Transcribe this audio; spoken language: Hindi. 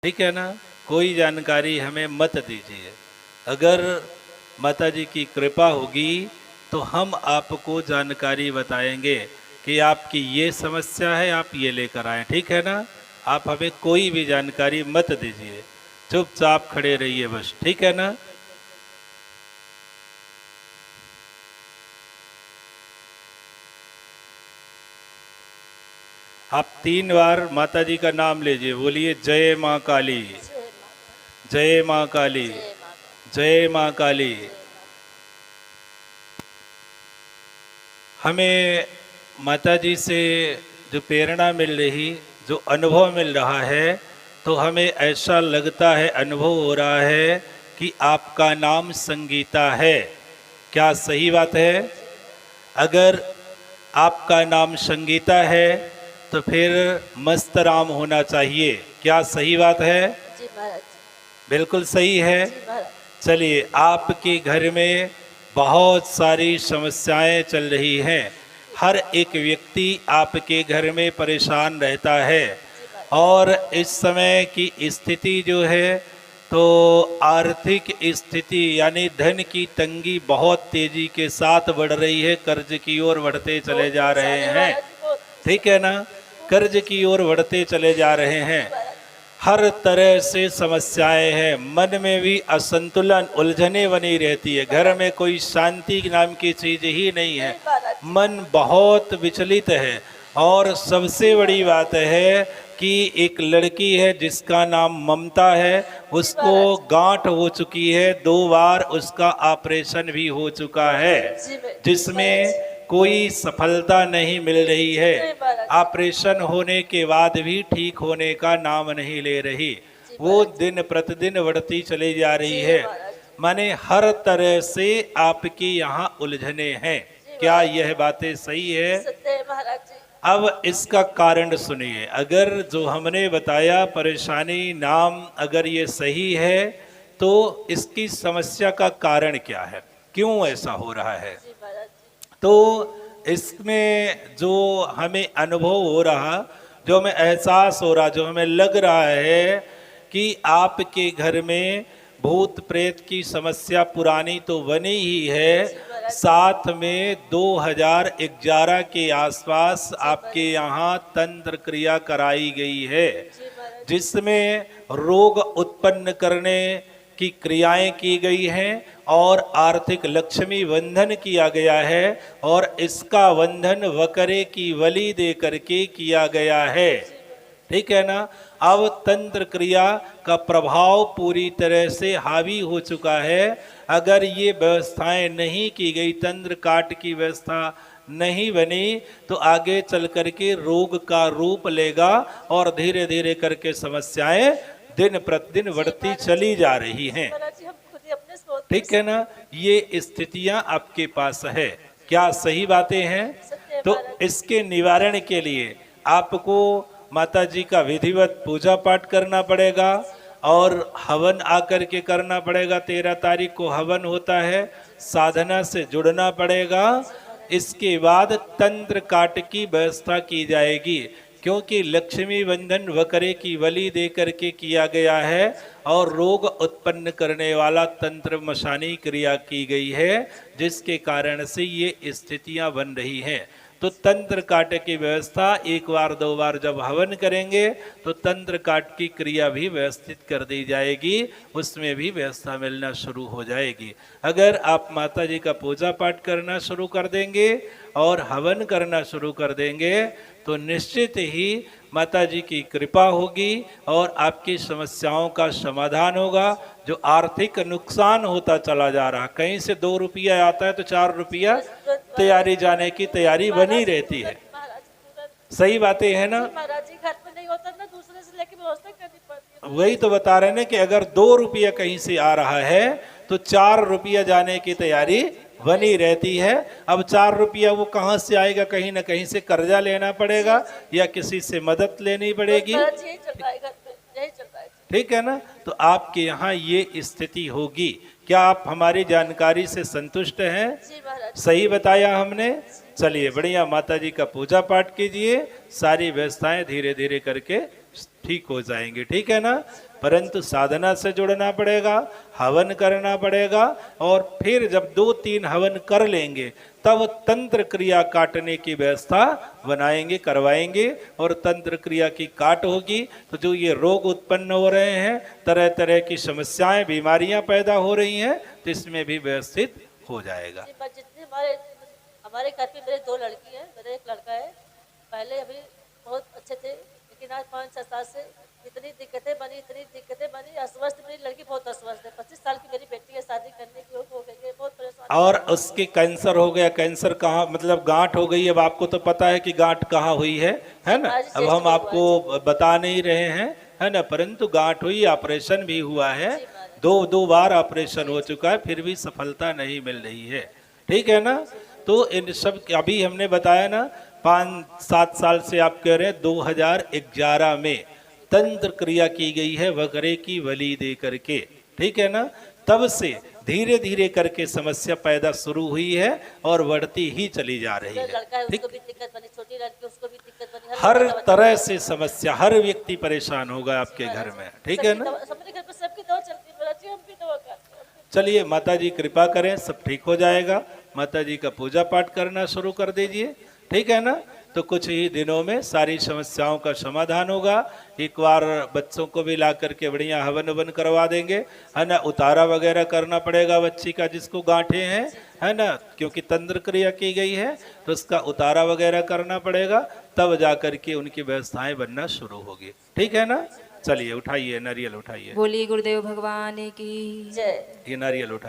ठीक है ना। कोई जानकारी हमें मत दीजिए। अगर माता जी की कृपा होगी तो हम आपको जानकारी बताएंगे कि आपकी ये समस्या है, आप ये लेकर आए। ठीक है ना। आप हमें कोई भी जानकारी मत दीजिए, चुपचाप खड़े रहिए बस। ठीक है ना। आप 3 बार माता जी का नाम लीजिए। बोलिए जय माँ काली, जय माँ काली, जय माँ काली। हमें माता जी से जो प्रेरणा मिल रही, जो अनुभव मिल रहा है, तो हमें ऐसा लगता है, अनुभव हो रहा है कि आपका नाम संगीता है। क्या सही बात है? अगर आपका नाम संगीता है तो फिर मस्त राम होना चाहिए। क्या सही बात है? जी महाराज। बिल्कुल सही है। जी महाराज। चलिए, आपके घर में बहुत सारी समस्याएं चल रही हैं। हर एक व्यक्ति आपके घर में परेशान रहता है और इस समय की स्थिति जो है, तो आर्थिक स्थिति यानी धन की तंगी बहुत तेजी के साथ बढ़ रही है। कर्ज की ओर बढ़ते चले जा रहे हैं। ठीक है ना। कर्ज की ओर बढ़ते चले जा रहे हैं। हर तरह से समस्याएं हैं। मन में भी असंतुलन, उलझने बनी रहती है। घर में कोई शांति नाम की चीज ही नहीं है। मन बहुत विचलित है। और सबसे बड़ी बात है कि एक लड़की है जिसका नाम ममता है, उसको गांठ हो चुकी है। 2 बार उसका ऑपरेशन भी हो चुका है, जिसमें कोई सफलता नहीं मिल रही है। ऑपरेशन होने के बाद भी ठीक होने का नाम नहीं ले रही। वो दिन प्रतिदिन बढ़ती चली जा रही है। माने हर तरह से आपके यहाँ उलझने हैं। क्या यह बातें सही है? महाराज जी। अब इसका कारण सुनिए। अगर जो हमने बताया परेशानी नाम अगर ये सही है, तो इसकी समस्या का कारण क्या है, क्यों ऐसा हो रहा है? तो इसमें जो हमें अनुभव हो रहा, जो हमें एहसास हो रहा, जो हमें लग रहा है कि आपके घर में भूत प्रेत की समस्या पुरानी तो बनी ही है, साथ में 2011 के आसपास आपके यहाँ तंत्र क्रिया कराई गई है, जिसमें रोग उत्पन्न करने की क्रियाएं की गई हैं और आर्थिक लक्ष्मी बंधन किया गया है। और इसका बंधन वकरे की बलि दे करके किया गया है। ठीक है ना। अब तंत्र क्रिया का प्रभाव पूरी तरह से हावी हो चुका है। अगर ये व्यवस्थाएं नहीं की गई, तंत्र काट की व्यवस्था नहीं बनी, तो आगे चल करके रोग का रूप लेगा और धीरे धीरे करके समस्याएं दिन प्रतिदिन बढ़ती चली जा रही हैं। ठीक है ना। ये स्थितियां आपके पास है। क्या सही बातें हैं? तो इसके निवारण के लिए आपको माता जी का विधिवत पूजा पाठ करना पड़ेगा और हवन आकर के करना पड़ेगा। 13 तारीख को हवन होता है। साधना से जुड़ना पड़ेगा। इसके बाद तंत्र काट की व्यवस्था की जाएगी, क्योंकि लक्ष्मी बंधन वकरे की बलि दे करके किया गया है और रोग उत्पन्न करने वाला तंत्र मशानी क्रिया की गई है, जिसके कारण से ये स्थितियां बन रही हैं। तो तंत्र काट की व्यवस्था 1 बार 2 बार जब हवन करेंगे तो तंत्र काट की क्रिया भी व्यवस्थित कर दी जाएगी, उसमें भी व्यवस्था मिलना शुरू हो जाएगी। अगर आप माता जी का पूजा पाठ करना शुरू कर देंगे और हवन करना शुरू कर देंगे तो निश्चित ही माता जी की कृपा होगी और आपकी समस्याओं का समाधान होगा। जो आर्थिक नुकसान होता चला जा रहा, कहीं से 2 रुपया आता है तो 4 रुपया तैयारी जाने की तैयारी बनी रहती है। सही बातें है ना। महाराज जी घर पे नहीं होता ना, दूसरे से लेके व्यवस्था करनी पड़ती है। वही तो बता रहे हैं कि अगर 2 रुपया कहीं से आ रहा है तो 4 रुपया जाने की तैयारी बनी रहती है। अब 4 रुपया वो कहाँ से आएगा? कहीं ना कहीं से कर्जा लेना पड़ेगा या किसी से मदद लेनी पड़ेगी। ठीक है ना। तो आपके यहाँ ये स्थिति होगी। क्या आप हमारी जानकारी से संतुष्ट हैं? सही बताया हमने। चलिए बढ़िया, माता जी का पूजा पाठ कीजिए, सारी व्यवस्थाएं धीरे धीरे करके ठीक हो जाएंगी। ठीक है ना। परंतु साधना से जुड़ना पड़ेगा, हवन करना पड़ेगा, और फिर जब 2-3 हवन कर लेंगे तब तंत्र क्रिया काटने की व्यवस्था बनाएंगे, करवाएंगे। और तंत्र क्रिया की काट होगी तो जो ये रोग उत्पन्न हो रहे हैं, तरह तरह की समस्याएं, बीमारियां पैदा हो रही हैं, तो इसमें भी व्यवस्थित हो जाएगा। जी, बस जितने हमारे घर पे मेरे 2 लड़की हैं, मेरा 1 लड़का है। पहले अभी बहुत अच्छे थे, लेकिन आज 5-6 साल से इतनी दिक्कतें बनी, अस्वस्थ, मेरी लड़की बहुत अस्वस्थ है। 25 साल की मेरी बेटी है, शादी करने की हो गई है, बहुत परेशान। और उसके कैंसर हो गया, कैंसर कहाँ, मतलब गांठ हो गई। अब आपको तो पता है कि गांठ कहाँ हुई है ना। आज अब टेस्ट हम हुआ आपको बता नहीं रहे हैं, है ना, परंतु गांठ हुई, ऑपरेशन भी हुआ है, जी, महाराज। 2 बार ऑपरेशन हो चुका है, फिर भी सफलता नहीं मिल रही है। ठीक है ना। तो इन सब अभी हमने बताया ना, 5-7 साल से आप कह रहे हैं, 2011 में तंत्र क्रिया की गई है वगैरह की बलि दे करके। ठीक है ना। तब से धीरे धीरे करके समस्या पैदा शुरू हुई है और बढ़ती ही चली जा रही मेरा है। लड़का है, ठीक, उसको भी दिक्कत बनी, छोटी लड़की उसको भी दिक्कत बनी, हर जगह बनी। तरह से समस्या, हर व्यक्ति परेशान होगा आपके घर में। ठीक है ना। सबके घर पे सबकी दवा चलती है महाराज जी, हम भी दवा करते हैं। चलिए, माता जी कृपा करें, सब ठीक हो जाएगा। माता जी का पूजा पाठ करना शुरू कर दीजिए। ठीक है ना। तो कुछ ही दिनों में सारी समस्याओं का समाधान होगा। एक बार बच्चों को भी ला करके बढ़िया हवन ववन करवा देंगे, है ना। उतारा वगैरह करना पड़ेगा बच्ची का, जिसको गांठें हैं, है ना, क्योंकि तंत्र क्रिया की गई है, तो उसका उतारा वगैरह करना पड़ेगा, तब जा करके उनकी व्यवस्थाएं बनना शुरू होगी। ठीक है ना। चलिए, उठाइए नारियल, उठाइए बोलिए गुरुदेव भगवान की। जय। ये नारियल उठाइए।